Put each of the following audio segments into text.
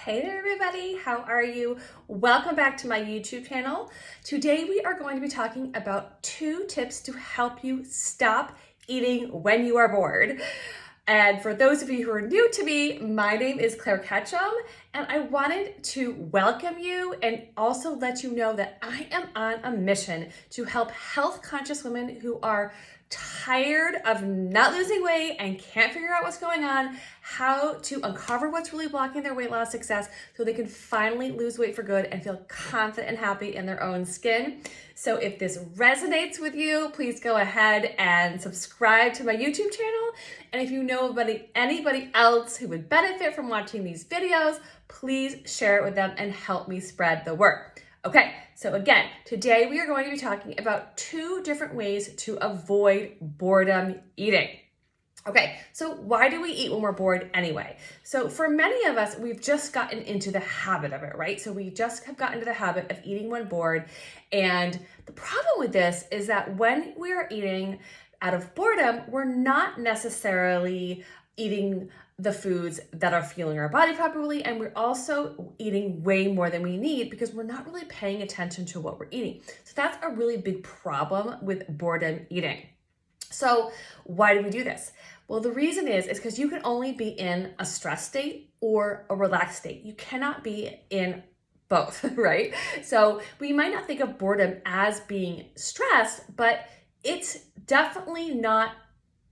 Hey there everybody, how are you? Welcome back to my YouTube channel. Today we are going to be talking about 2 tips to help you stop eating when you are bored. And for those of you who are new to me, my name is Claire Ketchum, and I wanted to welcome you and also let you know that I am on a mission to help health-conscious women who are tired of not losing weight and can't figure out what's going on, how to uncover what's really blocking their weight loss success so they can finally lose weight for good and feel confident and happy in their own skin. So if this resonates with you, please go ahead and subscribe to my YouTube channel. And if you know anybody else who would benefit from watching these videos, please share it with them and help me spread the word. Okay, so again, today we are going to be talking about 2 different ways to avoid boredom eating. Okay, so why do we eat when we're bored anyway? So for many of us, we've just gotten into the habit of it, right? So we just have gotten into the habit of eating when bored. And the problem with this is that when we are eating out of boredom, we're not necessarily eating the foods that are fueling our body properly, and we're also eating way more than we need because we're not really paying attention to what we're eating. So that's a really big problem with boredom eating. So why do we do this? Well, the reason is because you can only be in a stress state or a relaxed state. You cannot be in both, right? So we might not think of boredom as being stressed, but it's definitely not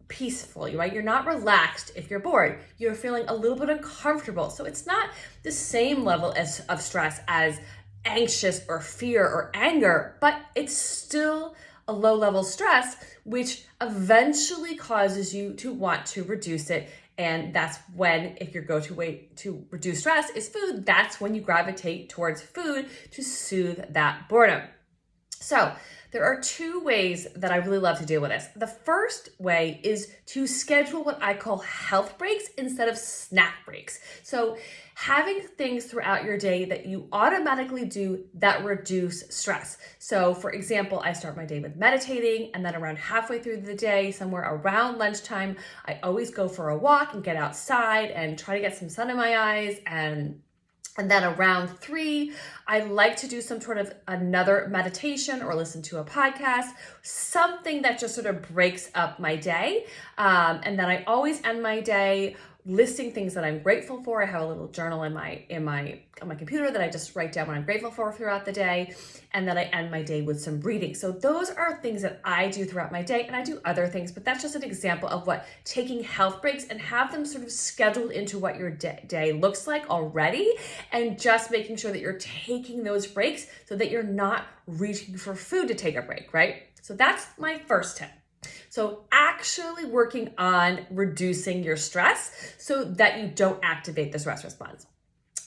peaceful, right? You're not relaxed if you're bored. You're feeling a little bit uncomfortable. So it's not the same level of stress as anxious or fear or anger, but it's still a low level stress, which eventually causes you to want to reduce it. And that's when, if your go-to way to reduce stress is food, that's when you gravitate towards food to soothe that boredom. So there are 2 ways that I really love to deal with this. The first way is to schedule what I call health breaks instead of snack breaks. So having things throughout your day that you automatically do that reduce stress. So for example, I start my day with meditating, and then around halfway through the day, somewhere around lunchtime, I always go for a walk and get outside and try to get some sun in my eyes. And then around 3, I like to do some sort of another meditation or listen to a podcast, something that just sort of breaks up my day. And then I always end my day listing things that I'm grateful for. I have a little journal on my computer that I just write down what I'm grateful for throughout the day. And then I end my day with some reading. So those are things that I do throughout my day, and I do other things, but that's just an example of what taking health breaks and have them sort of scheduled into what your day looks like already, and just making sure that you're taking those breaks so that you're not reaching for food to take a break, right? So that's my first tip. So actually working on reducing your stress so that you don't activate the stress response.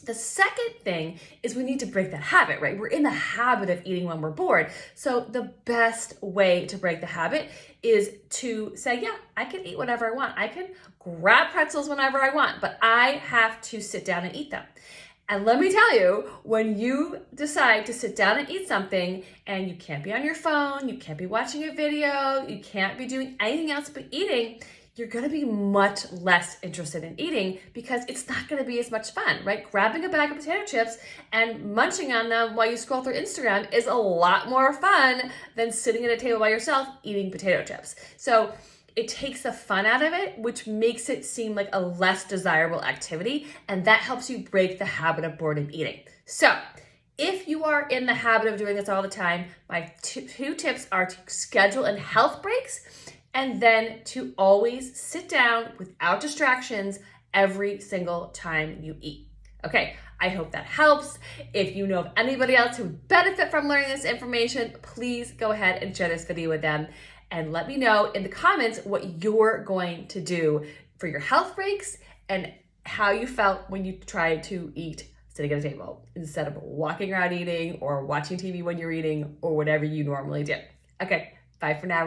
The second thing is we need to break that habit, right? We're in the habit of eating when we're bored. So the best way to break the habit is to say, yeah, I can eat whatever I want. I can grab pretzels whenever I want, but I have to sit down and eat them. And let me tell you, when you decide to sit down and eat something and you can't be on your phone, you can't be watching a video, you can't be doing anything else but eating, you're gonna be much less interested in eating because it's not gonna be as much fun, right? Grabbing a bag of potato chips and munching on them while you scroll through Instagram is a lot more fun than sitting at a table by yourself eating potato chips. So it takes the fun out of it, which makes it seem like a less desirable activity, and that helps you break the habit of boredom eating. So if you are in the habit of doing this all the time, my 2 tips are to schedule in health breaks and then to always sit down without distractions every single time you eat. Okay, I hope that helps. If you know of anybody else who would benefit from learning this information, please go ahead and share this video with them. And let me know in the comments what you're going to do for your health breaks and how you felt when you tried to eat sitting at a table instead of walking around eating or watching TV when you're eating or whatever you normally do. Okay, bye for now.